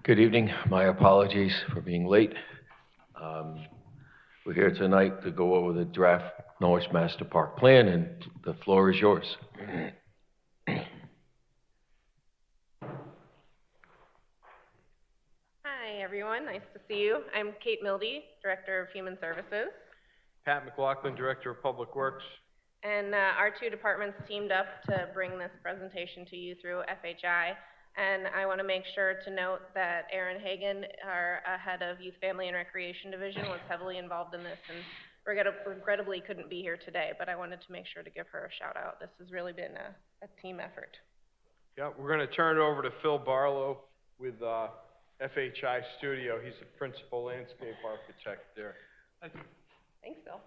Good evening. My apologies for being late. Um, We're here tonight to go over the draft Norwich Master Park Plan, and the floor is yours. Hi, everyone. Nice to see you. I'm Kate Mildy, Director of Human Services. Pat McLaughlin, Director of Public Works. And our two departments teamed up to bring this presentation to you through FHI. And I want to make sure to note that Erin Hagan, our head of Youth, Family, and Recreation Division, was heavily involved in this and regrettably couldn't be here today, but I wanted to make sure to give her a shout out. This has really been a team effort. Yeah, we're going to turn it over to Phil Barlow with FHI Studio. He's the principal landscape architect there. Thanks, Phil.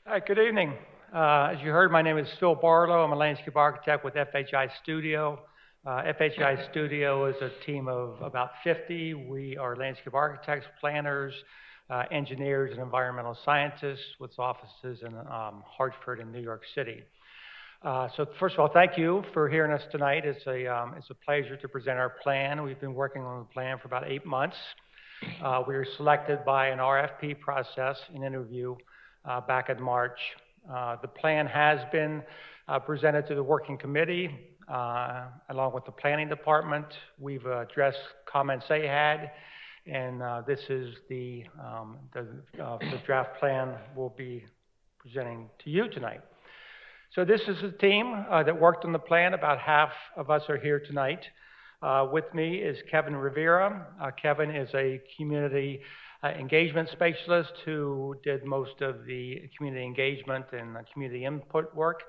Hi, good evening. As you heard, my name is Phil Barlow. I'm a landscape architect with FHI Studio. FHI Studio is a team of about 50. We are landscape architects, planners, engineers, and environmental scientists with offices in Hartford and New York City. So first of all, thank you for hearing us tonight. It's a pleasure to present our plan. We've been working on the plan for about 8 months. We were selected by an RFP process, an interview, back in March. The plan has been presented to the working committee along with the planning department. We've addressed comments they had, and this is the draft plan we'll be presenting to you tonight. So this is a team that worked on the plan. About half of us are here tonight. With me is Kevin Rivera. Kevin is a community engagement specialist who did most of the community engagement and community input work.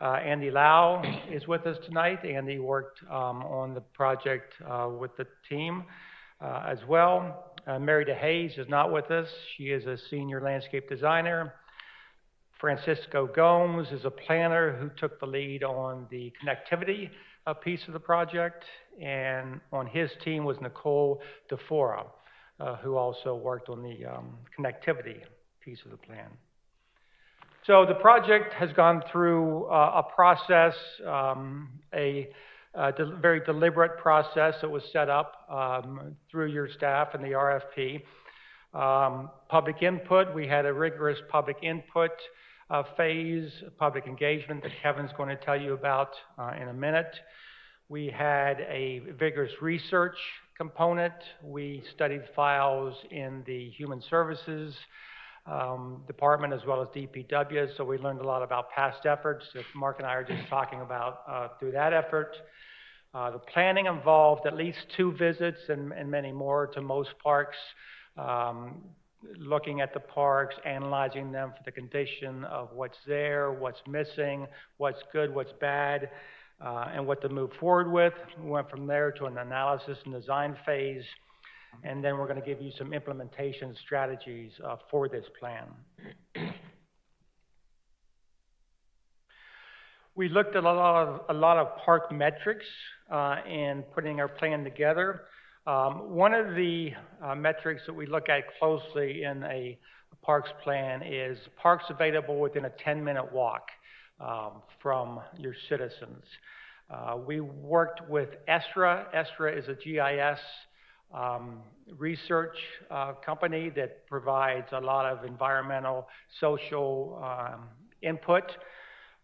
Andy Lau is with us tonight. Andy worked on the project with the team as well. Mary DeHaze is not with us. She is a senior landscape designer. Francisco Gomes is a planner who took the lead on the connectivity piece of the project, and on his team was Nicole DeFora, who also worked on the connectivity piece of the plan. So the project has gone through a process, very deliberate process that was set up through your staff and the RFP. Public input, we had a rigorous public input phase, public engagement that Kevin's going to tell you about in a minute. We had a vigorous research component. We studied files in the Human Services Department as well as DPW, so we learned a lot about past efforts that Mark and I are just talking about through that effort. The planning involved at least 2 visits and many more to most parks, looking at the parks, analyzing them for the condition of what's there, what's missing, what's good, what's bad, and what to move forward with. We went from there to an analysis and design phase, and then we're going to give you some implementation strategies for this plan. We looked at a lot of park metrics in putting our plan together. One of the metrics that we look at closely in a parks plan is parks available within a 10-minute walk from your citizens. We worked with ESRA. ESRA is a GIS research company that provides a lot of environmental, social input.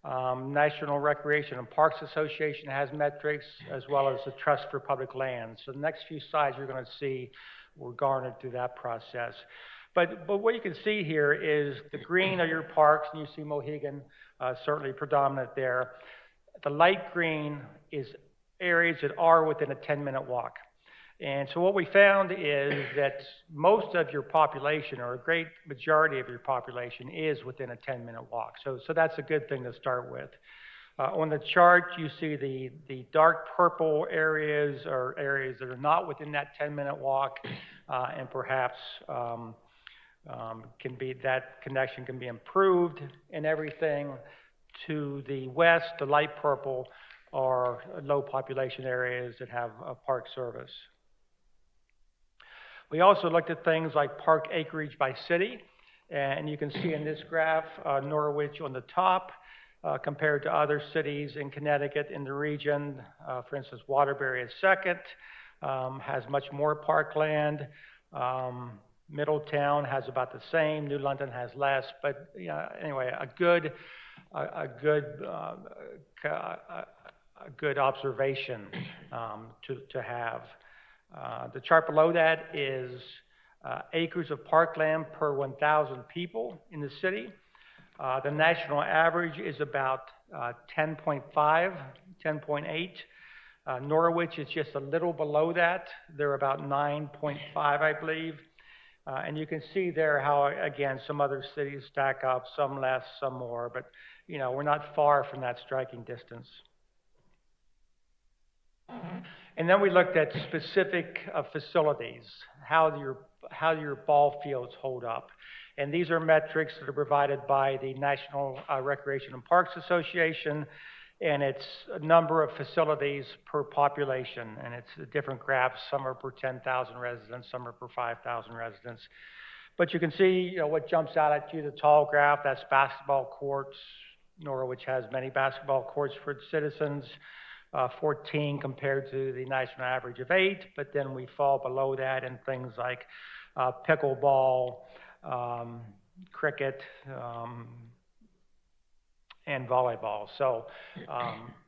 National Recreation and Parks Association has metrics, as well as the Trust for Public Lands. So the next few slides you're going to see were garnered through that process. But what you can see here is the green are your parks, and you see Mohegan certainly predominant there. The light green is areas that are within a 10-minute walk. And so what we found is that most of your population, or a great majority of your population, is within a 10-minute walk. So that's a good thing to start with. On the chart, you see the dark purple areas are areas that are not within that 10-minute walk, and perhaps that connection can be improved, and everything to the west, the light purple, are low population areas that have a park service. We also looked at things like park acreage by city, and you can see in this graph Norwich on the top compared to other cities in Connecticut in the region. For instance, Waterbury is second, has much more parkland. Middletown has about the same. New London has less, but yeah, anyway, a good observation to have. The chart below that is acres of parkland per 1,000 people in the city. The national average is about 10.5, 10.8. Norwich is just a little below that. They're about 9.5, I believe. And you can see there how, again, some other cities stack up, some less, some more, but, you know, we're not far from that striking distance. And then we looked at specific facilities, how your ball fields hold up. And these are metrics that are provided by the National Recreation and Parks Association, and it's a number of facilities per population, and it's different graphs. Some are per 10,000 residents, some are per 5,000 residents. But you can see, you know, what jumps out at you, the tall graph, that's basketball courts. Norwich has many basketball courts for its citizens, 14 compared to the national average of 8, but then we fall below that in things like pickleball, cricket, and volleyball. So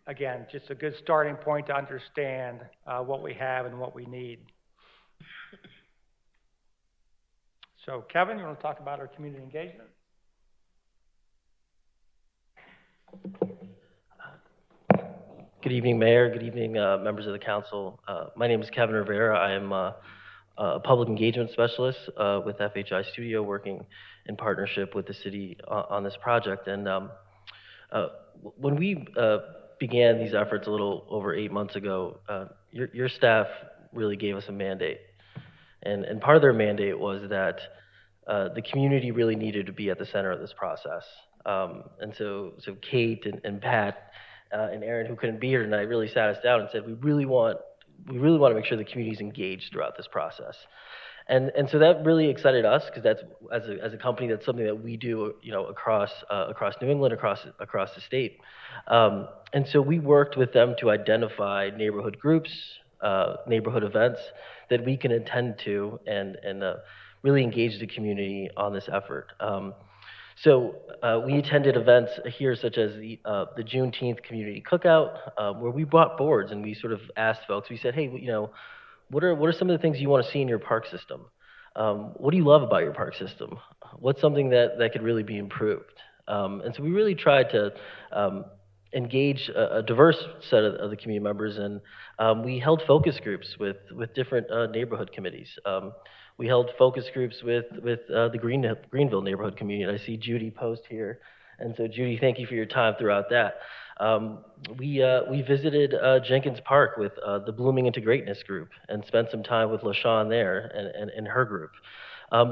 again, just a good starting point to understand what we have and what we need. So Kevin, you want to talk about our community engagement? Good evening, Mayor. Good evening, members of the council. My name is Kevin Rivera. I am a public engagement specialist with FHI Studio, working in partnership with the city on this project. And when we began these efforts a little over 8 months ago, your staff really gave us a mandate. And part of their mandate was that the community really needed to be at the center of this process. And so Kate and Pat and Aaron, who couldn't be here tonight, really sat us down and said, we really want to make sure the community is engaged throughout this process. And so that really excited us, because that's, as a company, that's something that we do, you know, across New England, across the state. And so we worked with them to identify neighborhood groups, neighborhood events that we can attend to and really engage the community on this effort. So we attended events here such as the Juneteenth Community Cookout, where we brought boards and we sort of asked folks, we said, hey, you know, what are some of the things you want to see in your park system? What do you love about your park system? What's something that could really be improved? And so we really tried to engage a diverse set of the community members, and we held focus groups with different neighborhood committees. We held focus groups with the Greenville neighborhood community. And I see Judy post here, and so Judy, thank you for your time throughout that. We visited Jenkins Park with the Blooming into Greatness group and spent some time with LaShawn there and her group,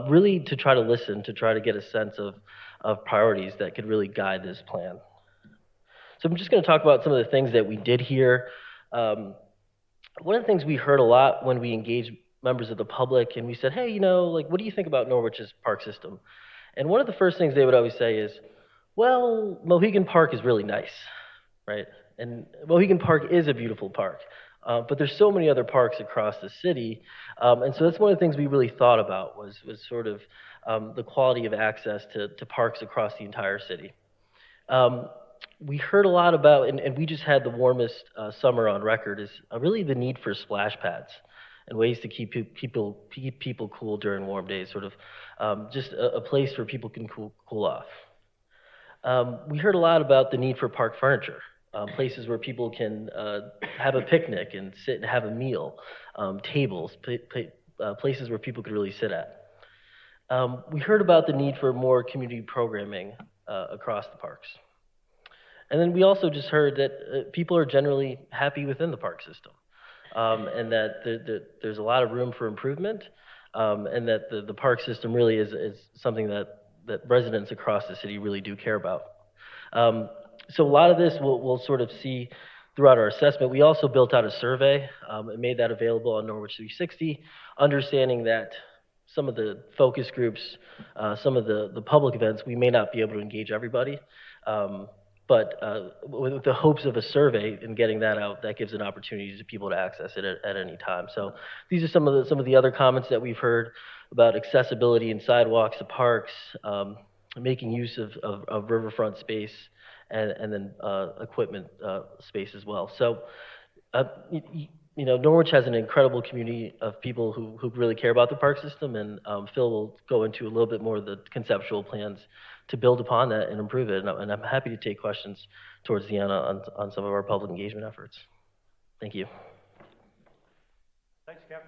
really to try to listen, to try to get a sense of priorities that could really guide this plan. So I'm just going to talk about some of the things that we did here. One of the things we heard a lot when we engaged members of the public and we said, hey, you know, like, what do you think about Norwich's park system? And one of the first things they would always say is, well, Mohegan Park is really nice, right? And Mohegan Park is a beautiful park, but there's so many other parks across the city. And so that's one of the things we really thought about was sort of the quality of access to parks across the entire city. We heard a lot about, and we just had the warmest summer on record, is really the need for splash pads and ways to keep people cool during warm days, sort of just a place where people can cool off. We heard a lot about the need for park furniture, places where people can have a picnic and sit and have a meal, tables, places where people could really sit at. We heard about the need for more community programming across the parks. And then we also just heard that people are generally happy within the park system, and that there's a lot of room for improvement, and that the park system really is something that residents across the city really do care about. So a lot of this we'll sort of see throughout our assessment. We also built out a survey and made that available on Norwich 360, understanding that some of the focus groups, some of the public events, we may not be able to engage everybody. But with the hopes of a survey and getting that out, that gives an opportunity to people to access it at any time. So these are some of the other comments that we've heard about accessibility and sidewalks to parks, making use of riverfront space, and then equipment space as well. So Norwich has an incredible community of people who really care about the park system, and Phil will go into a little bit more of the conceptual plans to build upon that and improve it. And I'm happy to take questions towards the end on some of our public engagement efforts. Thank you. Thanks, Kevin.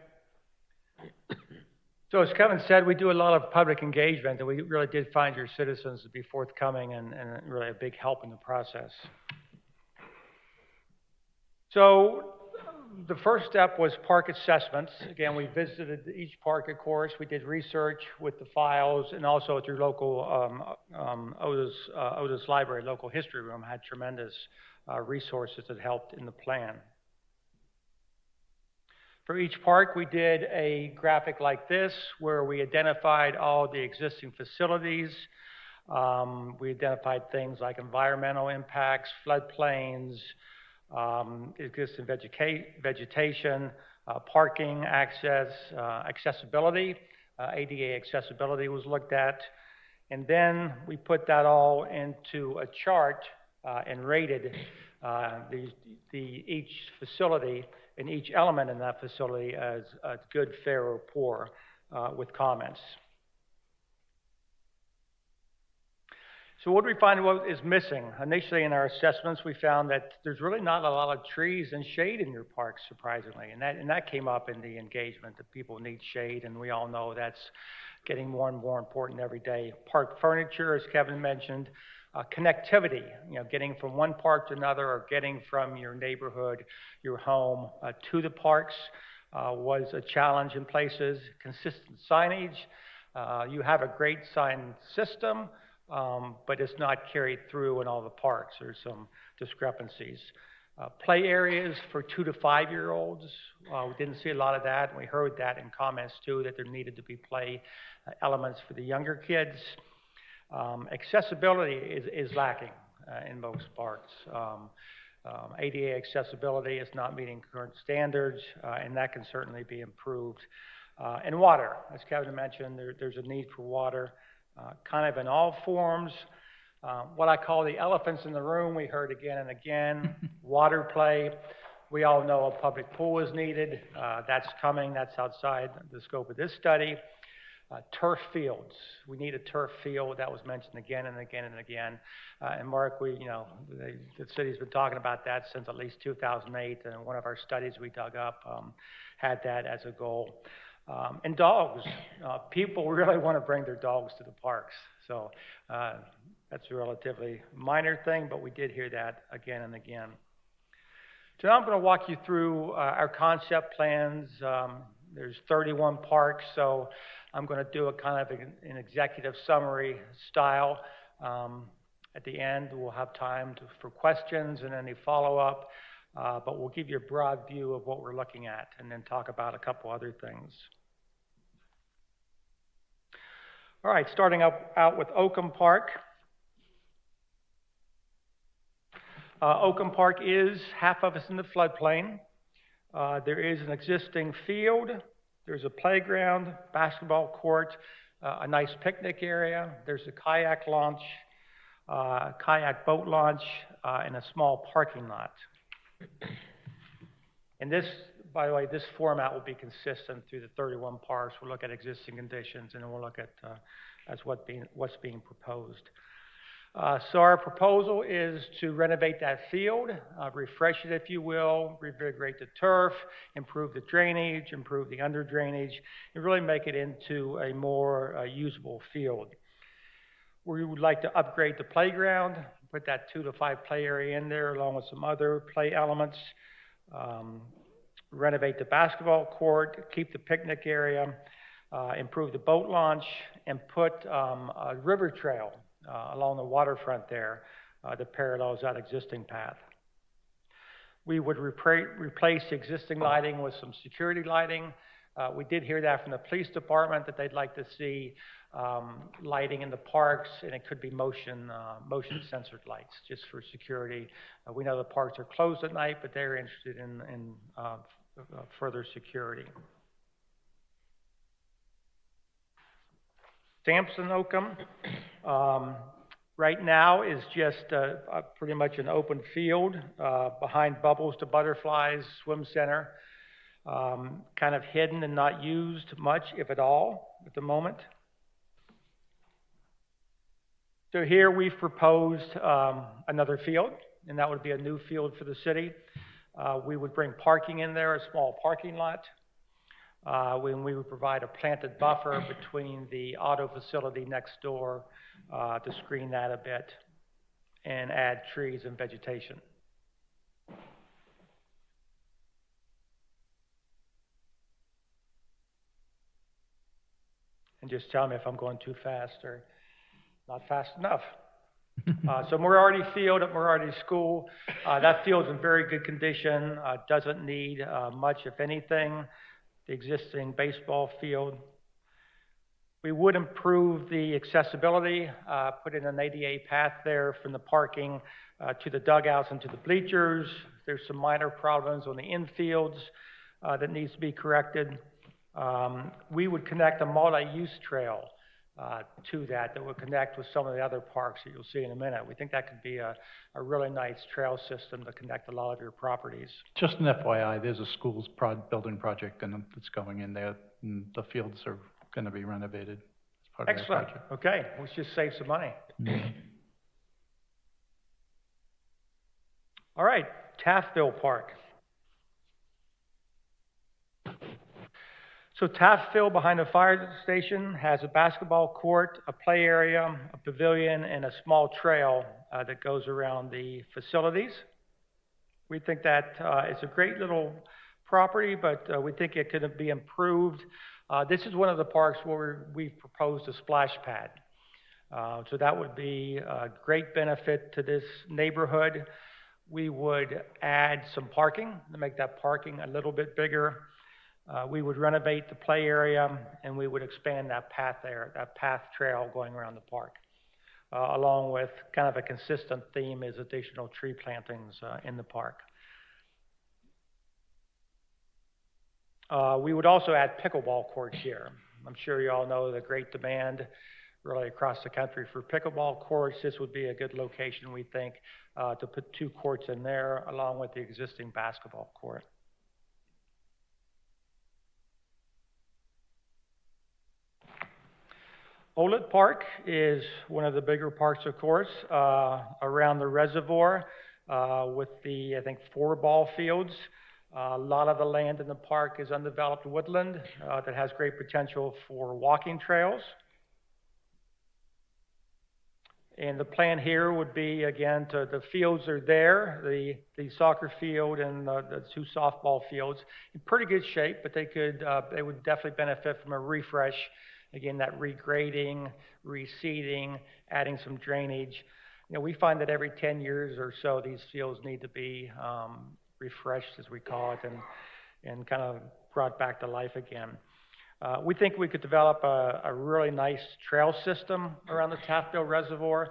So as Kevin said, we do a lot of public engagement, and we really did find your citizens to be forthcoming and really a big help in the process. So the first step was park assessments. Again, we visited each park, of course. We did research with the files, and also at your local Otis Library, local history room, had tremendous resources that helped in the plan. For each park, we did a graphic like this, where we identified all the existing facilities. We identified things like environmental impacts, floodplains, existing vegetation, parking, access, accessibility. ADA accessibility was looked at. And then we put that all into a chart and rated each facility and each element in that facility as good, fair, or poor with comments. So what do we find what is missing? Initially in our assessments, we found that there's really not a lot of trees and shade in your parks, surprisingly. And that came up in the engagement, that people need shade, and we all know that's getting more and more important every day. Park furniture, as Kevin mentioned, connectivity, getting from one park to another, or getting from your neighborhood, your home, to the parks was a challenge in places. Consistent signage. You have a great sign system, but it's not carried through in all the parks. There's some discrepancies. Play areas for 2 to 5 year olds. We didn't see a lot of that, and we heard that in comments too, that there needed to be play elements for the younger kids. Accessibility is lacking in most parks. ADA accessibility is not meeting current standards, and that can certainly be improved. And water, as Kevin mentioned, there's a need for water, kind of in all forms. What I call the elephants in the room, we heard again and again. Water play. We all know a public pool is needed. That's coming. That's outside the scope of this study. Turf fields. We need a turf field. That was mentioned again and again and again. And Mark, the city's been talking about that since at least 2008. And one of our studies we dug up had that as a goal. And dogs. People really want to bring their dogs to the parks. So that's a relatively minor thing, but we did hear that again and again. So now I'm going to walk you through our concept plans. There's 31 parks, so I'm going to do a kind of an executive summary style. At the end, we'll have time for questions and any follow-up, but we'll give you a broad view of what we're looking at and then talk about a couple other things. All right, starting out with Oakham Park. Oakham Park is half of us in the floodplain. There is an existing field. There's a playground, basketball court, a nice picnic area. There's a kayak launch, kayak boat launch, and a small parking lot. And this, by the way, this format will be consistent through the 31 parks. We'll look at existing conditions, and then we'll look at what's being proposed. So our proposal is to renovate that field, refresh it, if you will, revigorate the turf, improve the drainage, improve the under drainage, and really make it into a more usable field. We would like to upgrade the playground, put that 2 to 5 play area in there, along with some other play elements. Renovate the basketball court, keep the picnic area, improve the boat launch, and put a river trail along the waterfront there that parallels that existing path. We would replace existing lighting with some security lighting, We did hear that from the police department that they'd like to see lighting in the parks, and it could be motion censored lights just for security. We know the parks are closed at night, but they're interested in further security. Sampson Oakham, right now is just pretty much an open field behind Bubbles to Butterflies Swim Center, kind of hidden and not used much, if at all, at the moment. So here we've proposed another field, and that would be a new field for the city. We would bring parking in there, a small parking lot. When we would provide a planted buffer between the auto facility next door to screen that a bit and add trees and vegetation. And just tell me if I'm going too fast or not fast enough. So Moriarty Field at Moriarty School, that field's in very good condition, doesn't need much, if anything. The existing baseball field. We would improve the accessibility, put in an ADA path there from the parking to the dugouts and to the bleachers. There's some minor problems on the infields that needs to be corrected. We would connect a multi-use trail to that would connect with some of the other parks that you'll see in a minute. We think that could be a really nice trail system to connect a lot of your properties. Just an FYI, there's a schools building project that's going in there, and the fields are going to be renovated as part of that Excellent. project. Okay, let's just save some money. All right, Taffville Park. So Taffville, behind the fire station, has a basketball court, a play area, a pavilion, and a small trail that goes around the facilities. We think that it's a great little property, but we think it could be improved. This is one of the parks where we've proposed a splash pad. So that would be a great benefit to this neighborhood. We would add some parking to make that parking a little bit bigger. We would renovate the play area, and we would expand that path there, that path trail going around the park, along with kind of a consistent theme is additional tree plantings in the park. We would also add pickleball courts here. I'm sure you all know the great demand really across the country for pickleball courts. This would be a good location, we think, to put 2 courts in there, along with the existing basketball court. Olet Park is one of the bigger parks, of course, around the reservoir with the, I think, 4 ball fields. A lot of the land in the park is undeveloped woodland that has great potential for walking trails. And the plan here would be, again, the fields are there, the soccer field and the 2 softball fields, in pretty good shape, but they would definitely benefit from a refresh. Again, that regrading, reseeding, adding some drainage. You know, we find that every 10 years or so, these fields need to be refreshed, as we call it, and kind of brought back to life again. We think we could develop a really nice trail system around the Taffville Reservoir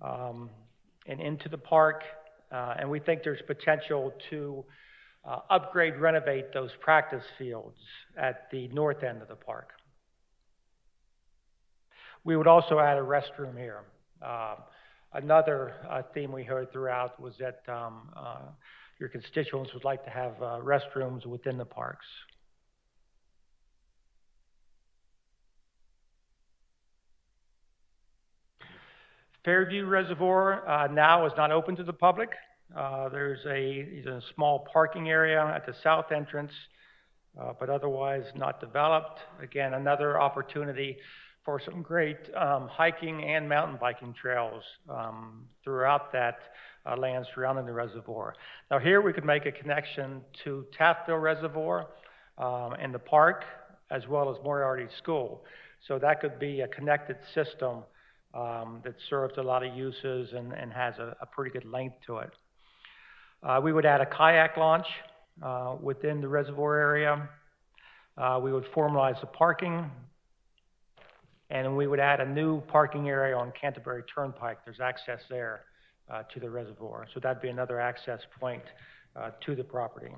and into the park, and we think there's potential to upgrade, renovate those practice fields at the north end of the park. We would also add a restroom here. Another theme we heard throughout was that your constituents would like to have restrooms within the parks. Fairview Reservoir now is not open to the public. There's a small parking area at the south entrance, but otherwise not developed. Again, another opportunity for some great hiking and mountain biking trails throughout that land surrounding the reservoir. Now here we could make a connection to Taffville Reservoir and the park, as well as Moriarty School. So that could be a connected system that serves a lot of uses and has a pretty good length to it. We would add a kayak launch within the reservoir area. We would formalize the parking, and we would add a new parking area on Canterbury Turnpike. There's access there to the reservoir. So that'd be another access point to the property.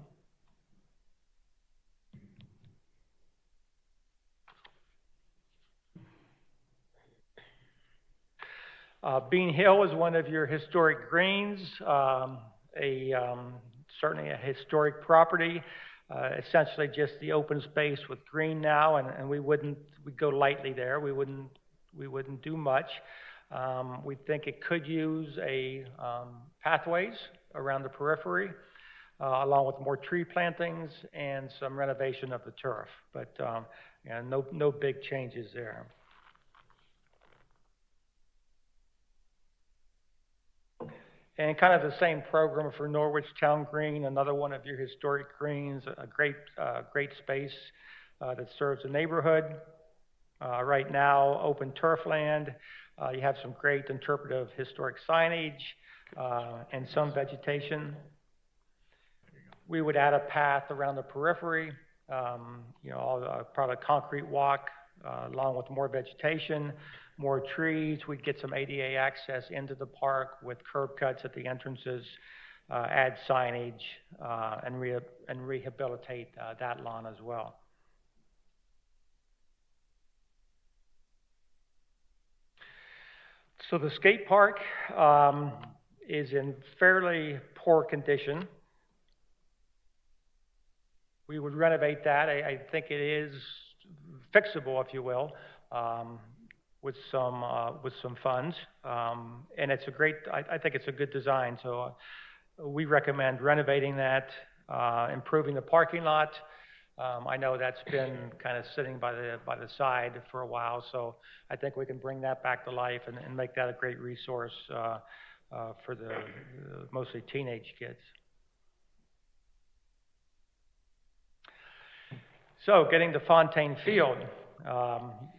Bean Hill is one of your historic greens, certainly a historic property. Essentially just the open space with green now, and we'd go lightly there. We wouldn't do much. We think it could use pathways around the periphery, along with more tree plantings and some renovation of the turf. But no big changes there. And kind of the same program for Norwich Town Green, another one of your historic greens, a great space that serves the neighborhood. Right now, open turf land. You have some great interpretive historic signage and some vegetation. We would add a path around the periphery, probably a concrete walk along with more vegetation. More trees. We'd get some ADA access into the park with curb cuts at the entrances, add signage, and rehabilitate that lawn as well. So the skate park is in fairly poor condition. We would renovate that. I think it is fixable, if you will. With some funds, and it's I think it's a good design. So we recommend renovating that, improving the parking lot. I know that's been kind of sitting by the side for a while, so I think we can bring that back to life and make that a great resource for the mostly teenage kids. So getting to Fontaine Field.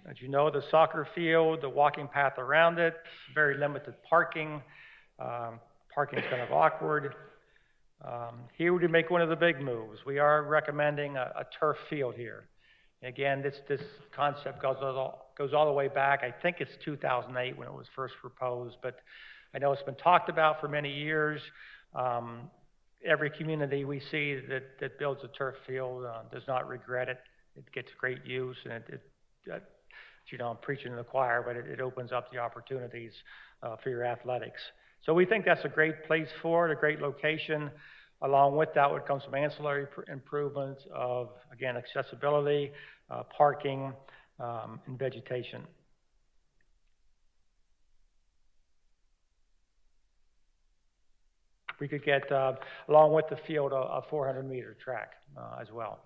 As you know, the soccer field, the walking path around it, very limited parking. Parking's kind of awkward. Here we make one of the big moves. We are recommending a turf field here. Again, this concept goes all the way back. I think it's 2008 when it was first proposed, but I know it's been talked about for many years. Every community we see that builds a turf field does not regret it. It gets great use, and I'm preaching to the choir, but it opens up the opportunities for your athletics. So we think that's a great place for it, a great location. Along with that would come some ancillary improvements of, again, accessibility, parking, and vegetation. We could get, along with the field, a 400-meter track as well.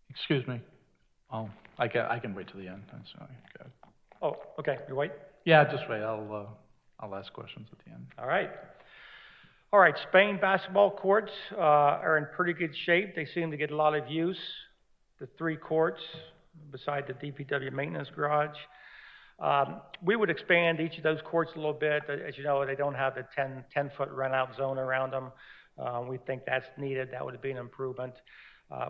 Excuse me. I can wait till the end. I'm sorry. Go ahead. Oh, okay. You wait? Yeah, just wait. I'll ask questions at the end. All right. All right. Spain basketball courts are in pretty good shape. They seem to get a lot of use. The 3 courts beside the DPW maintenance garage. We would expand each of those courts a little bit. As you know, they don't have the 10-foot run-out zone around them. We think that's needed. That would be an improvement.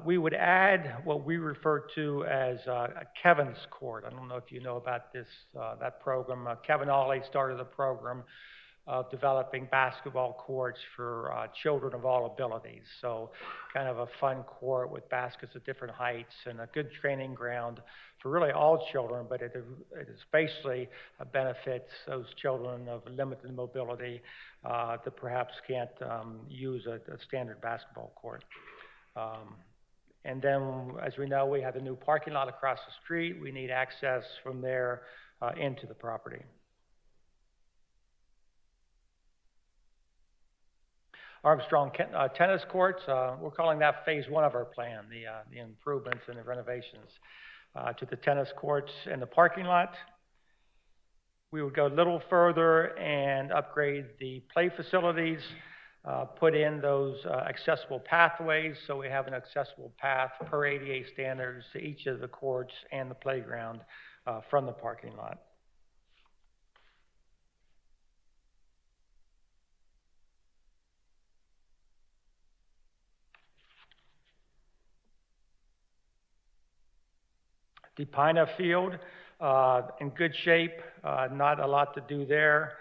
We would add what we refer to as a Kevin's Court. I don't know if you know about that program. Kevin Ollie started a program of developing basketball courts for children of all abilities. So kind of a fun court with baskets of different heights and a good training ground for really all children, but it especially benefits those children of limited mobility that perhaps can't use a standard basketball court. And then, as we know, we have a new parking lot across the street. We need access from there into the property. Armstrong tennis courts, we're calling that phase 1 of our plan, the improvements and the renovations to the tennis courts and the parking lot. We would go a little further and upgrade the play facilities, put in those accessible pathways, so we have an accessible path per ADA standards to each of the courts and the playground from the parking lot. Depina Field, in good shape, not a lot to do there,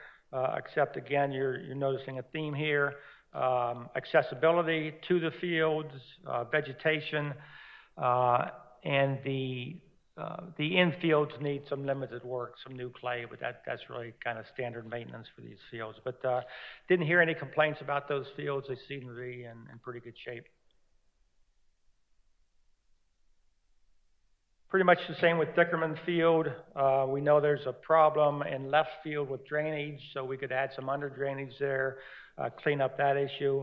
except again, you're noticing a theme here. Accessibility to the fields, vegetation, and the infields need some limited work, some new clay, but that's really kind of standard maintenance for these fields. But didn't hear any complaints about those fields. They seem to be in pretty good shape. Pretty much the same with Dickerman Field. We know there's a problem in left field with drainage, so we could add some under drainage there, clean up that issue.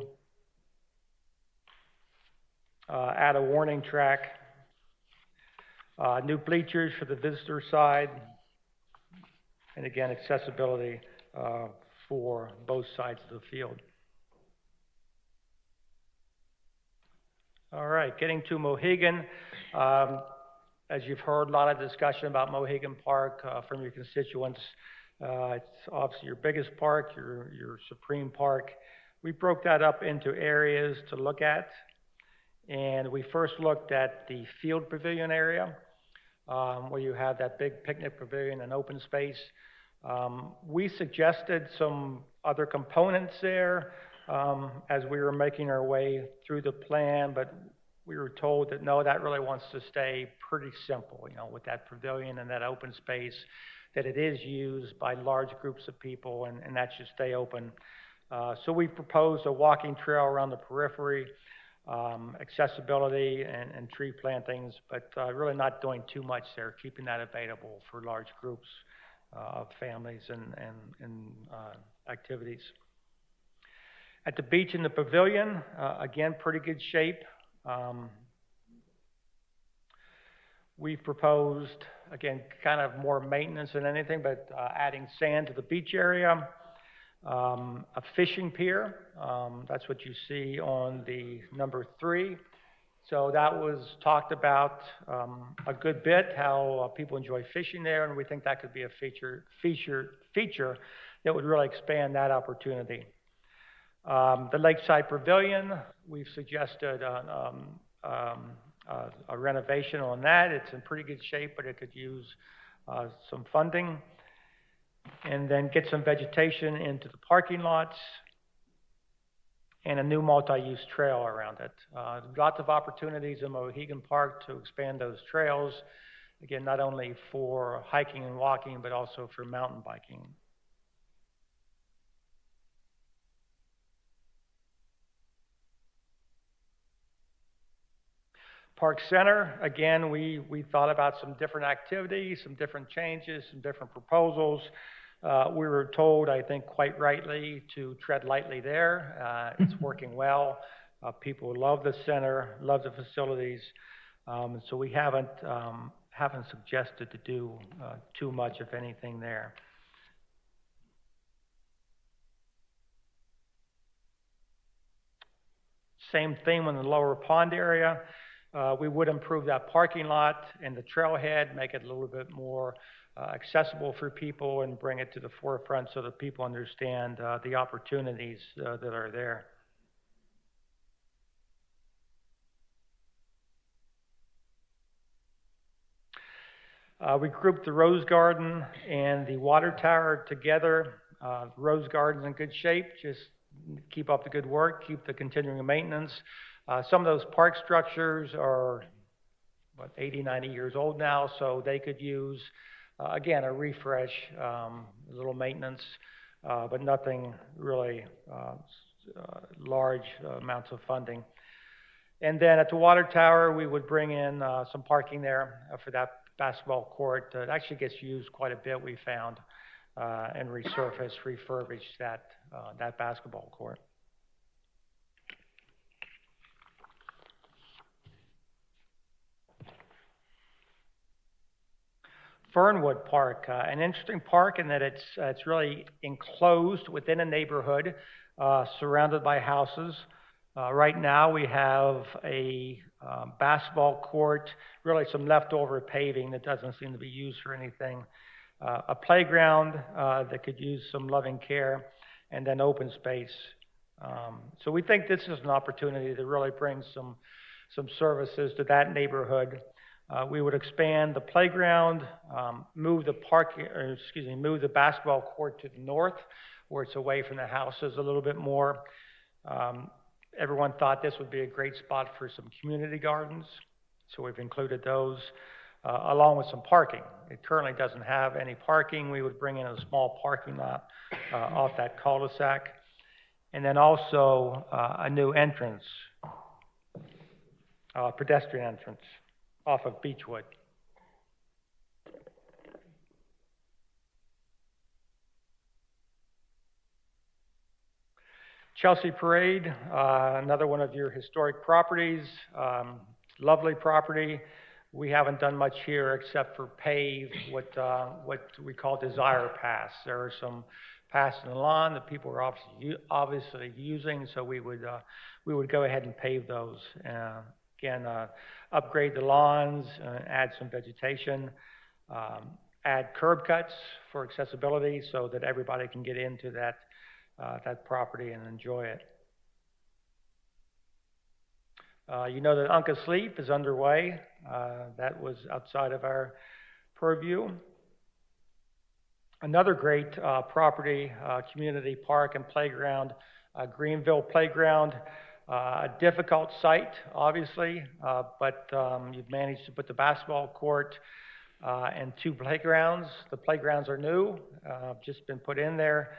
Add a warning track. New bleachers for the visitor side. And again, accessibility for both sides of the field. All right, getting to Mohegan. As you've heard, a lot of discussion about Mohegan Park from your constituents. It's obviously your biggest park, your supreme park. We broke that up into areas to look at. And we first looked at the field pavilion area, where you have that big picnic pavilion and open space. We suggested some other components there as we were making our way through the plan, but we were told that no, that really wants to stay pretty simple, you know, with that pavilion and that open space, that it is used by large groups of people, and that should stay open. So we proposed a walking trail around the periphery, accessibility and tree plantings, but really not doing too much there, keeping that available for large groups of families and activities. At the beach in the pavilion, again, pretty good shape. We've proposed, again, kind of more maintenance than anything, but adding sand to the beach area. A fishing pier, that's what you see on the number 3. So that was talked about a good bit, how people enjoy fishing there, and we think that could be a feature that would really expand that opportunity. The Lakeside Pavilion, we've suggested a renovation on that. It's in pretty good shape, but it could use some funding. And then get some vegetation into the parking lots and a new multi-use trail around it. Lots of opportunities in Mohegan Park to expand those trails. Again, not only for hiking and walking, but also for mountain biking. Park Center, again, we thought about some different activities, some different changes, some different proposals. We were told, I think quite rightly, to tread lightly there. It's working well. People love the center, love the facilities. So we haven't suggested to do too much, if anything, there. Same thing in the lower pond area. We would improve that parking lot and the trailhead, make it a little bit more accessible for people and bring it to the forefront so that people understand the opportunities that are there. We grouped the Rose Garden and the water tower together. The Rose Garden's in good shape. Just keep up the good work, keep the continuing maintenance. Some of those park structures are, 80, 90 years old now, so they could use, again, a refresh, a little maintenance, but nothing really large amounts of funding. And then at the water tower, we would bring in some parking there for that basketball court. It actually gets used quite a bit, we found, and refurbish that basketball court. Fernwood Park, an interesting park in that it's really enclosed within a neighborhood, surrounded by houses. Right now we have a basketball court, really some leftover paving that doesn't seem to be used for anything, a playground that could use some loving care, and then open space. So we think this is an opportunity to really bring some services to that neighborhood. We would expand the playground, move the move the basketball court to the north, where it's away from the houses a little bit more. Everyone thought this would be a great spot for some community gardens, so we've included those, along with some parking. It currently doesn't have any parking. We would bring in a small parking lot off that cul-de-sac. And then also a new entrance, pedestrian entrance off of Beechwood. Chelsea Parade, another one of your historic properties, lovely property. We haven't done much here except for pave what we call desire paths. There are some paths in the lawn that people are obviously using, so we would go ahead and pave those. Again, upgrade the lawns, add some vegetation, add curb cuts for accessibility so that everybody can get into that property and enjoy it. You know that Unca Sleep is underway. That was outside of our purview. Another great property, community park and playground, Greenville Playground. A difficult site, obviously, but you've managed to put the basketball court and 2 playgrounds. The playgrounds are new, just been put in there,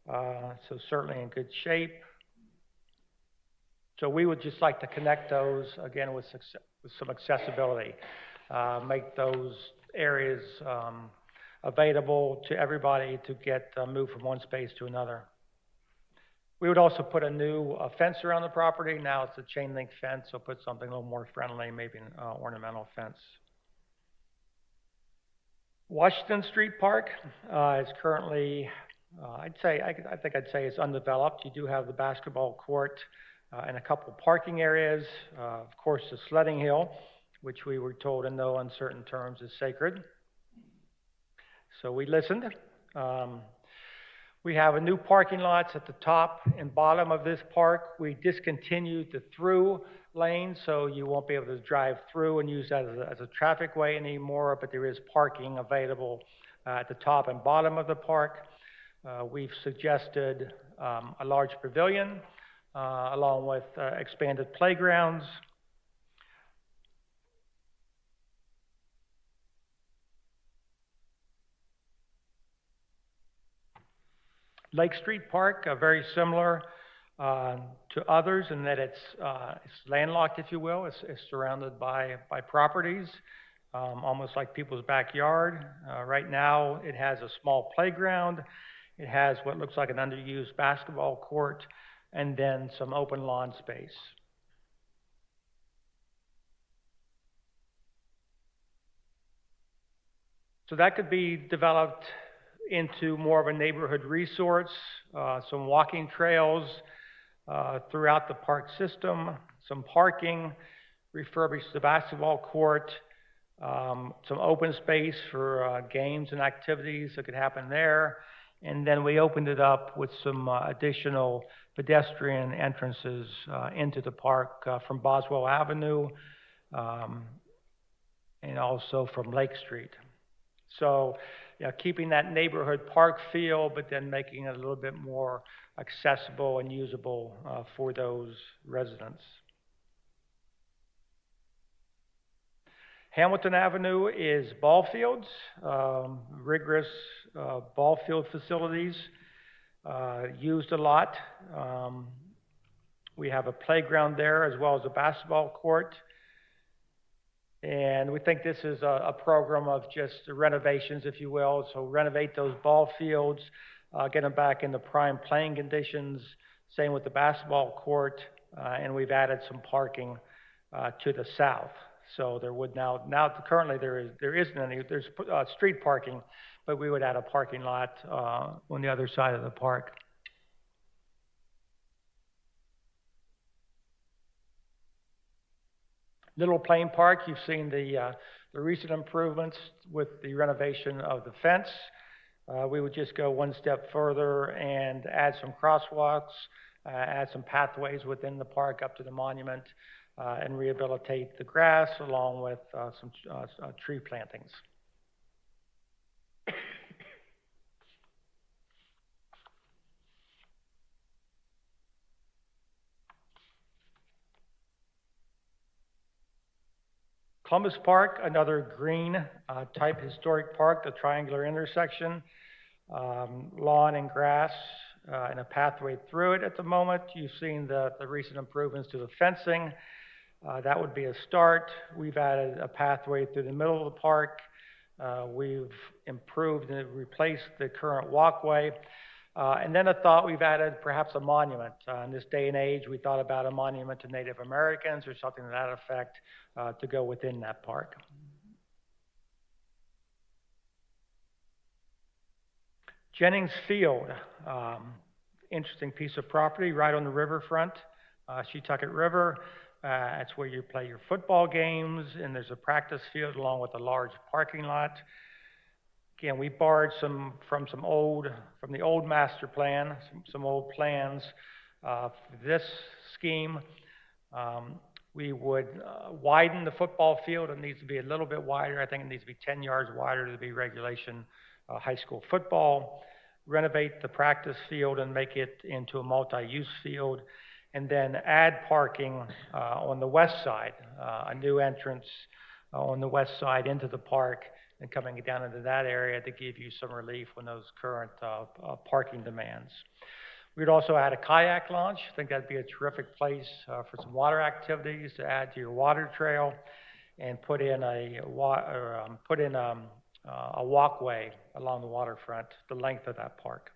so certainly in good shape. So we would just like to connect those, again, with some accessibility, make those areas available to everybody to get moved from one space to another. We would also put a new fence around the property. Now it's a chain link fence, so put something a little more friendly, maybe an ornamental fence. Washington Street Park is currently, I think I'd say it's undeveloped. You do have the basketball court and a couple parking areas. Of course, the sledding hill, which we were told in no uncertain terms is sacred. So we listened. We have a new parking lots at the top and bottom of this park. We discontinued the through lane, so you won't be able to drive through and use that as a traffic way anymore, but there is parking available at the top and bottom of the park. We've suggested a large pavilion along with expanded playgrounds. Lake Street Park, very similar to others in that it's landlocked, if you will. It's surrounded by properties, almost like people's backyard. Right now, it has a small playground. It has what looks like an underused basketball court, and then some open lawn space. So that could be developed into more of a neighborhood resource, some walking trails throughout the park system, some parking, refurbish the basketball court, some open space for games and activities that could happen there. And then we opened it up with some additional pedestrian entrances into the park from Boswell Avenue and also from Lake Street. So, keeping that neighborhood park feel, but then making it a little bit more accessible and usable for those residents. Hamilton Avenue is ball fields, rigorous ball field facilities, used a lot. We have a playground there as well as a basketball court. And we think this is a program of just renovations, if you will. So renovate those ball fields, get them back into prime playing conditions. Same with the basketball court, and we've added some parking to the south. So there would now currently there isn't any. There's street parking, but we would add a parking lot on the other side of the park. Little Plain Park, you've seen the recent improvements with the renovation of the fence. We would just go one step further and add some crosswalks, add some pathways within the park up to the monument, and rehabilitate the grass along with some tree plantings. Columbus Park, another green type historic park, the triangular intersection, lawn and grass and a pathway through it at the moment. You've seen the recent improvements to the fencing. That would be a start. We've added a pathway through the middle of the park. We've improved and replaced the current walkway. And then a thought, we've added perhaps a monument. In this day and age, we thought about a monument to Native Americans or something to that effect to go within that park. Jennings Field, interesting piece of property right on the riverfront, Shetucket River. That's where you play your football games, and there's a practice field along with a large parking lot. Again, we borrowed from the old master plan, some old plans. For this scheme, we would widen the football field. It needs to be a little bit wider. I think it needs to be 10 yards wider to be regulation high school football. Renovate the practice field and make it into a multi-use field. And then add parking on the west side, a new entrance on the west side into the park and coming down into that area to give you some relief on those current parking demands. We'd also add a kayak launch. I think that'd be a terrific place for some water activities to add to your water trail, and put in a walkway along the waterfront, the length of that park.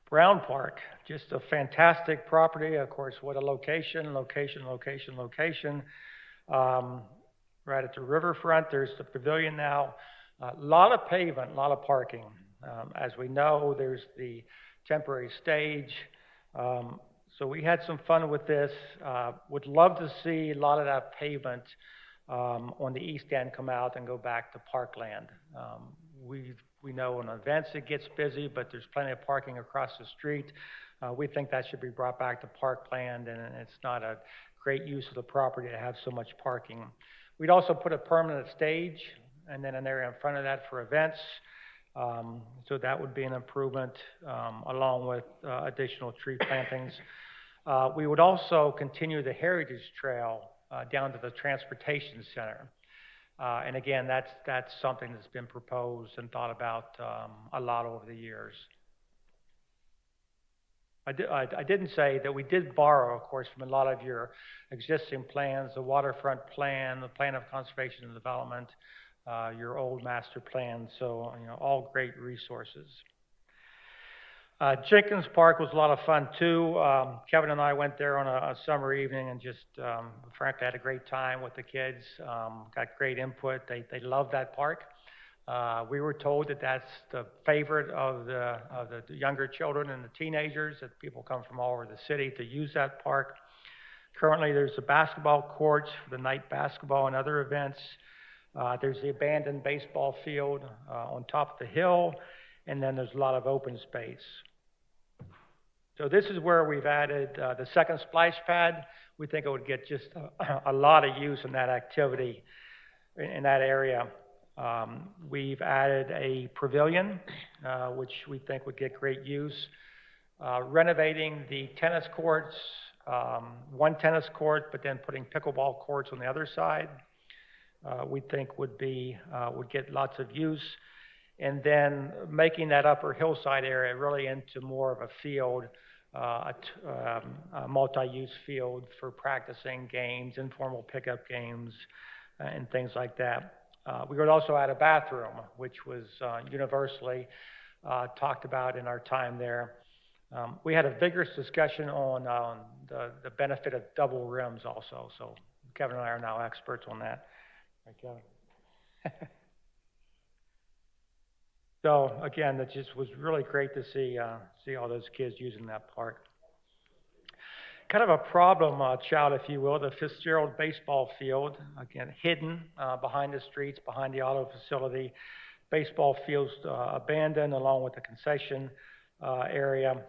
Brown Park, just a fantastic property. Of course, what a location. Right at the riverfront, there's the pavilion now. A lot of pavement, a lot of parking. As we know, there's the temporary stage. So we had some fun with this. Would love to see a lot of that pavement on the east end come out and go back to parkland. We know in events it gets busy, but there's plenty of parking across the street. We think that should be brought back to parkland, and it's not a great use of the property to have so much parking. We'd also put a permanent stage and then an area in front of that for events. So that would be an improvement along with additional tree plantings. We would also continue the Heritage Trail down to the Transportation Center. And again, that's something that's been proposed and thought about a lot over the years. I didn't say that we did borrow, of course, from a lot of your existing plans, the waterfront plan, the plan of conservation and development, your old master plan, so all great resources. Jenkins Park was a lot of fun too. Kevin and I went there on a summer evening and just frankly had a great time with the kids. Got great input. They love that park. We were told that that's the favorite of the younger children and the teenagers, that people come from all over the city to use that park. Currently, there's a basketball court for the night basketball and other events. There's the abandoned baseball field on top of the hill, and then there's a lot of open space. So this is where we've added the second splash pad. We think it would get just a lot of use in that activity in that area. We've added a pavilion, which we think would get great use. Renovating the tennis courts, one tennis court, but then putting pickleball courts on the other side, we think would get lots of use. And then making that upper hillside area really into more of a field, a multi-use field for practicing games, informal pickup games, and things like that. We would also add a bathroom, which was universally talked about in our time there. We had a vigorous discussion on the benefit of double rims also, so Kevin and I are now experts on that. Right, Kevin? So again, it just was really great to see all those kids using that park. Kind of a problem child, if you will, the Fitzgerald baseball field, again, hidden behind the streets, behind the auto facility. baseball fields abandoned along with the concession area.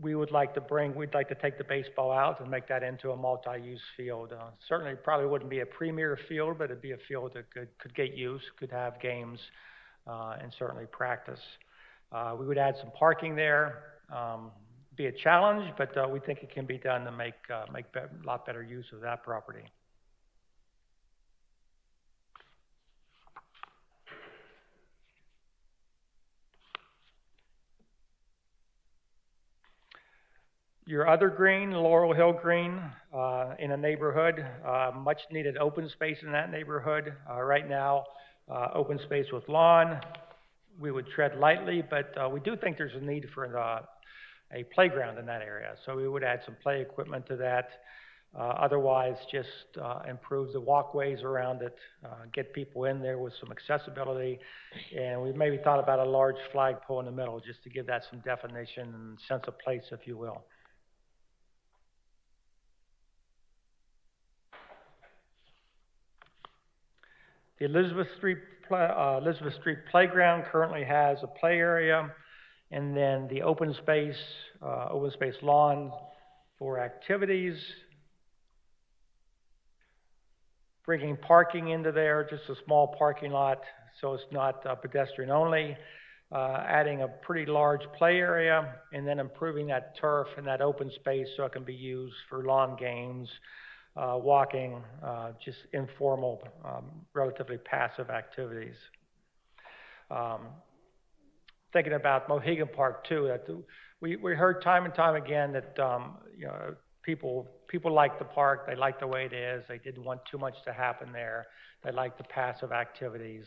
We'd like to take the baseball out and make that into a multi-use field. Certainly probably wouldn't be a premier field, but it'd be a field that could get use, could have games, and certainly practice. We would add some parking there. Be a challenge, but we think it can be done to make a lot better use of that property. Your other green, Laurel Hill Green, in a neighborhood, much needed open space in that neighborhood. Right now, open space with lawn. We would tread lightly, but we do think there's a need for a playground in that area. So we would add some play equipment to that. Otherwise, just improve the walkways around it, get people in there with some accessibility. And we maybe thought about a large flagpole in the middle just to give that some definition and sense of place, if you will. The Elizabeth Street Playground currently has a play area, and then the open space lawn for activities. Bringing parking into there, just a small parking lot, so it's not pedestrian only. Adding a pretty large play area, and then improving that turf and that open space so it can be used for lawn games, walking, just informal, relatively passive activities. Thinking about Mohegan Park too, that we heard time and time again that you know, people like the park, they like the way it is, they didn't want too much to happen there, they like the passive activities,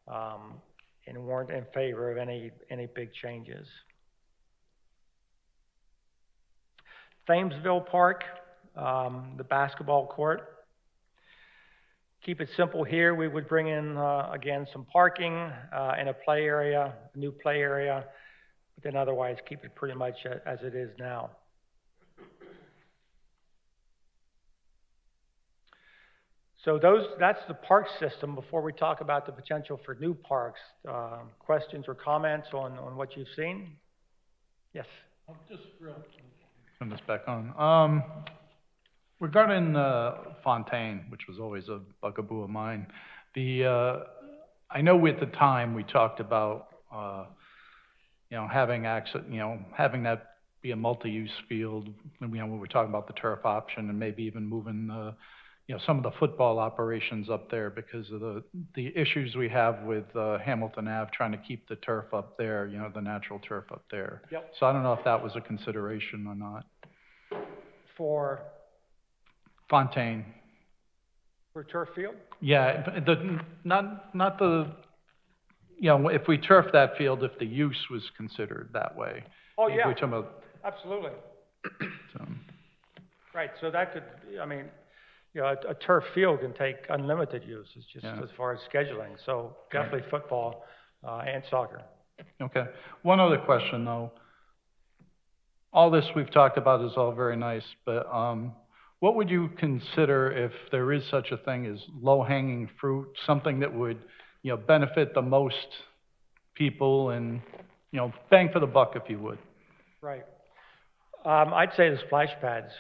and weren't in favor of any big changes. Thamesville Park, the basketball court. Keep it simple here. We would bring in, again, some parking and a play area, a new play area, but then otherwise keep it pretty much as it is now. So that's the park system. Before we talk about the potential for new parks, questions or comments on what you've seen? Yes? Just real. Turn this back on. Regarding Fontaine, which was always a bugaboo of mine, I know at the time we talked about having access, having that be a multi-use field. And, we were talking about the turf option and maybe even moving some of the football operations up there because of the issues we have with Hamilton Ave, trying to keep the turf up there, the natural turf up there. Yep. So I don't know if that was a consideration or not. For Fontaine. turf field? Yeah, not the, if we turf that field, if the use was considered that way. Oh, If yeah. we're talking about, Absolutely. so, Right, so that could, a turf field can take unlimited use. It's just Yeah. as far as scheduling. So definitely football and soccer. okay. One other question though. All this we've talked about is all very nice, but what would you consider if there is such a thing as low-hanging fruit, something that would, benefit the most people and, bang for the buck, if you would? Right. I'd say the splash pads.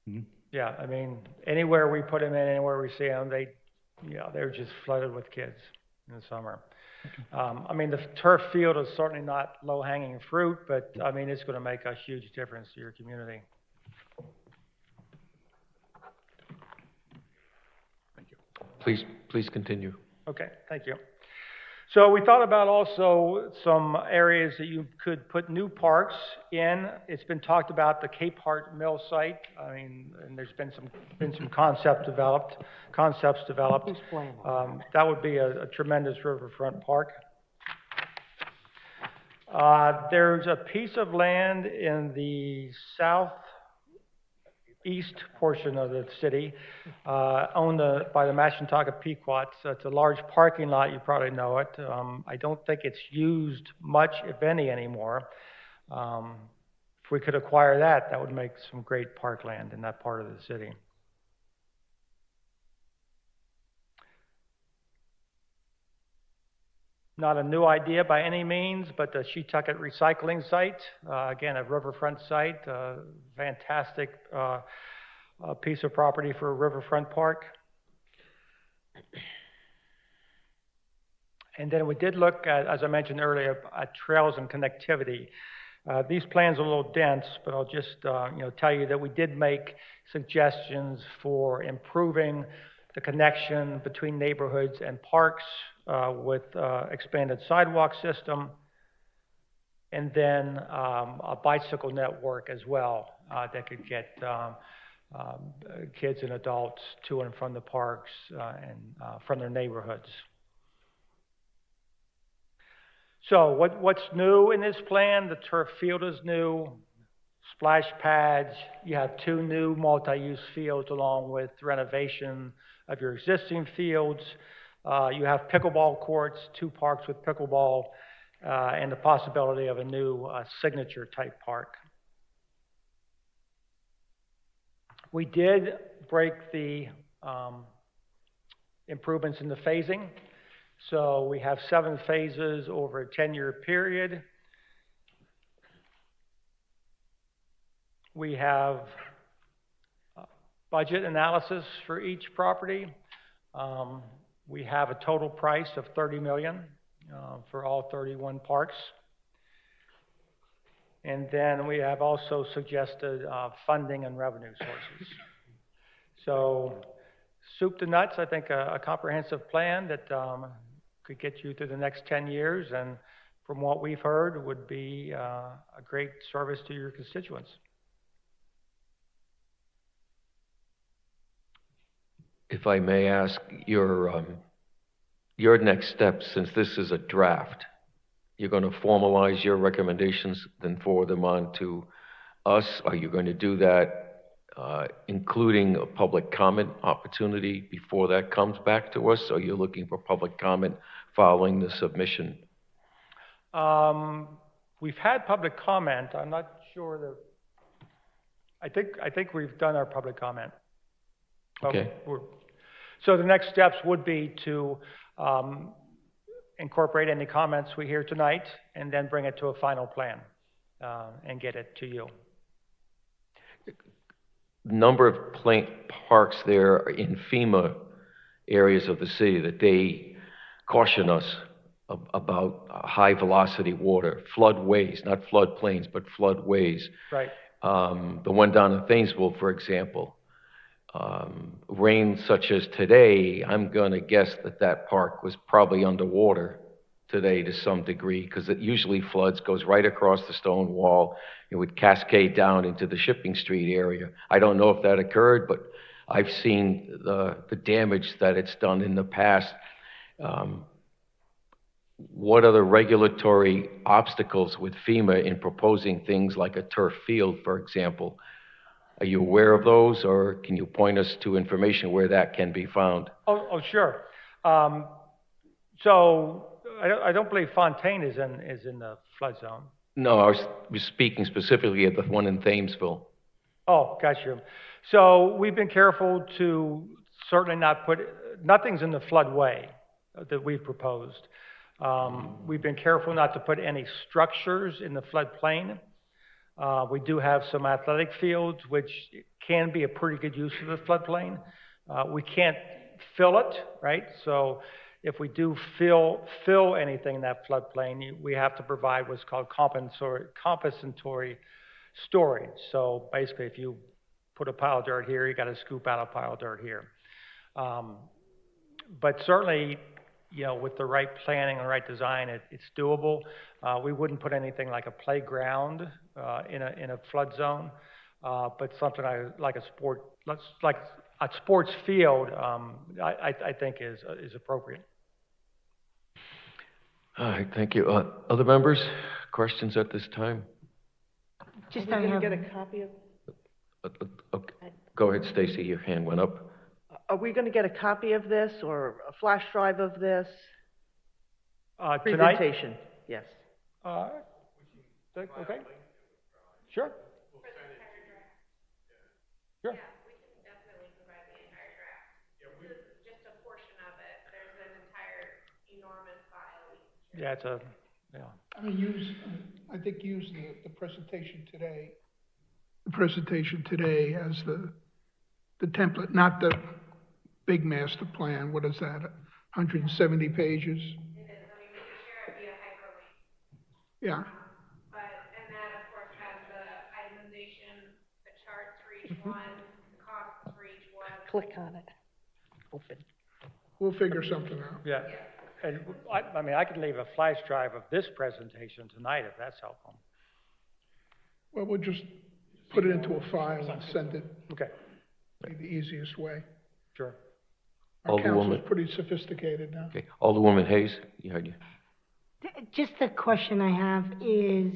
Mhm. Yeah, anywhere we put them in, anywhere we see them, they're just flooded with kids in the summer. The turf field is certainly not low-hanging fruit, but, it's going to make a huge difference to your community. Please continue. Okay, thank you. So we thought about also some areas that you could put new parks in. It's been talked about the Cape Hart Mill site. And there's been some concepts developed. That would be a tremendous riverfront park. There's a piece of land in the southeast portion of the city, owned by the Mashantucket Pequots. It's a large parking lot, you probably know it. I don't think it's used much, if any, anymore. If we could acquire that, that would make some great parkland in that part of the city. Not a new idea by any means, but the Shetucket recycling site, again, a riverfront site, fantastic piece of property for a riverfront park. And then we did look at, as I mentioned earlier, at trails and connectivity. These plans are a little dense, but I'll just tell you that we did make suggestions for improving the connection between neighborhoods and parks with expanded sidewalk system, and then a bicycle network as well that could get kids and adults to and from the parks and from their neighborhoods. So what's new in this plan? The turf field is new, splash pads. You have 2 new multi-use fields along with renovation of your existing fields. You have pickleball courts, 2 parks with pickleball, and the possibility of a new signature type park. We did break the improvements in the phasing. So we have 7 phases over a 10-year period. We have budget analysis for each property. We have a total price of $30 million for all 31 parks. And then we have also suggested funding and revenue sources. So soup to nuts, I think a comprehensive plan that could get you through the next 10 years, and from what we've heard, would be a great service to your constituents. If I may ask, your next steps, since this is a draft, you're going to formalize your recommendations, then forward them on to us? Are you going to do that including a public comment opportunity before that comes back to us? Or you're looking for public comment following the submission? We've had public comment. I'm not sure that, I think we've done our public comment. Okay. So the next steps would be to incorporate any comments we hear tonight and then bring it to a final plan and get it to you. Number of parks there in FEMA areas of the city that they caution us about high velocity water, floodways, not floodplains, but floodways. Right. The one down in Thamesville, for example, rain such as today, I'm going to guess that park was probably underwater today to some degree, because it usually floods, goes right across the stone wall. It would cascade down into the Shipping Street area. I don't know if that occurred, but I've seen the damage that it's done in the past. What are the regulatory obstacles with FEMA in proposing things like a turf field, for example? Are you aware of those, or can you point us to information where that can be found? Oh, sure. So I don't believe Fontaine is in the flood zone. No, I was speaking specifically of the one in Thamesville. Oh, gotcha. So we've been careful to certainly not put, nothing's in the floodway that we've proposed. We've been careful not to put any structures in the floodplain. We do have some athletic fields, which can be a pretty good use of the floodplain. We can't fill it, right? So if we do fill anything in that floodplain, we have to provide what's called compensatory storage. So basically, if you put a pile of dirt here, you got to scoop out a pile of dirt here. But certainly, with the right planning and right design, it's doable. We wouldn't put anything like a playground in a flood zone, but something like a sports field, I think is appropriate. All right, thank you. Other members, questions at this time? Just are we going to get a copy of? Okay. Go ahead, Stacy, your hand went up. Are we going to get a copy of this or a flash drive of this Tonight? presentation? Yes. Okay. Sure. Sure. Yeah, we can definitely provide the entire draft. Just a portion of it. There's an entire enormous file we can Yeah, it's a, yeah. I mean, I think use the presentation today, as the template, not the big master plan. What is that, 170 pages? It is, I mean, we could share it via hyperlink. Yeah, But, and that, of course, has the itemization, the charts for each one, the costs for each one. Click on it. Open. we'll figure something out. Yeah, and I mean, I can leave a flash drive of this presentation tonight if that's helpful. Well, we'll just put it into a file and send it, Okay, be the easiest way. sure. Our council's Alderwoman. pretty sophisticated now. Okay, Alderwoman Hayes, you had you. Just the question I have is,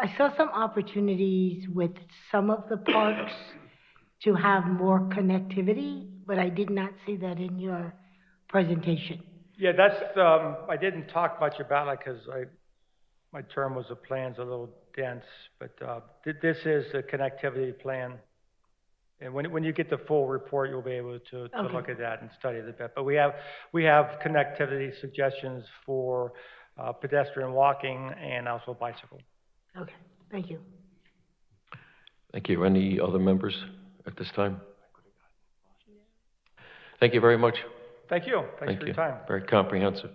I saw some opportunities with some of the parks to have more connectivity, but I did not see that in your presentation. Yeah, that's, I didn't talk much about it because my term was the plan's a little dense, but, this is the connectivity plan. And when you get the full report, you'll be able to Okay. look at that and study it a bit. But we have connectivity suggestions for, pedestrian walking and also bicycle. Okay, thank you. Thank you. Any other members at this time? Thank you very much. Thank you. Thanks Thank for you. your time. Very comprehensive.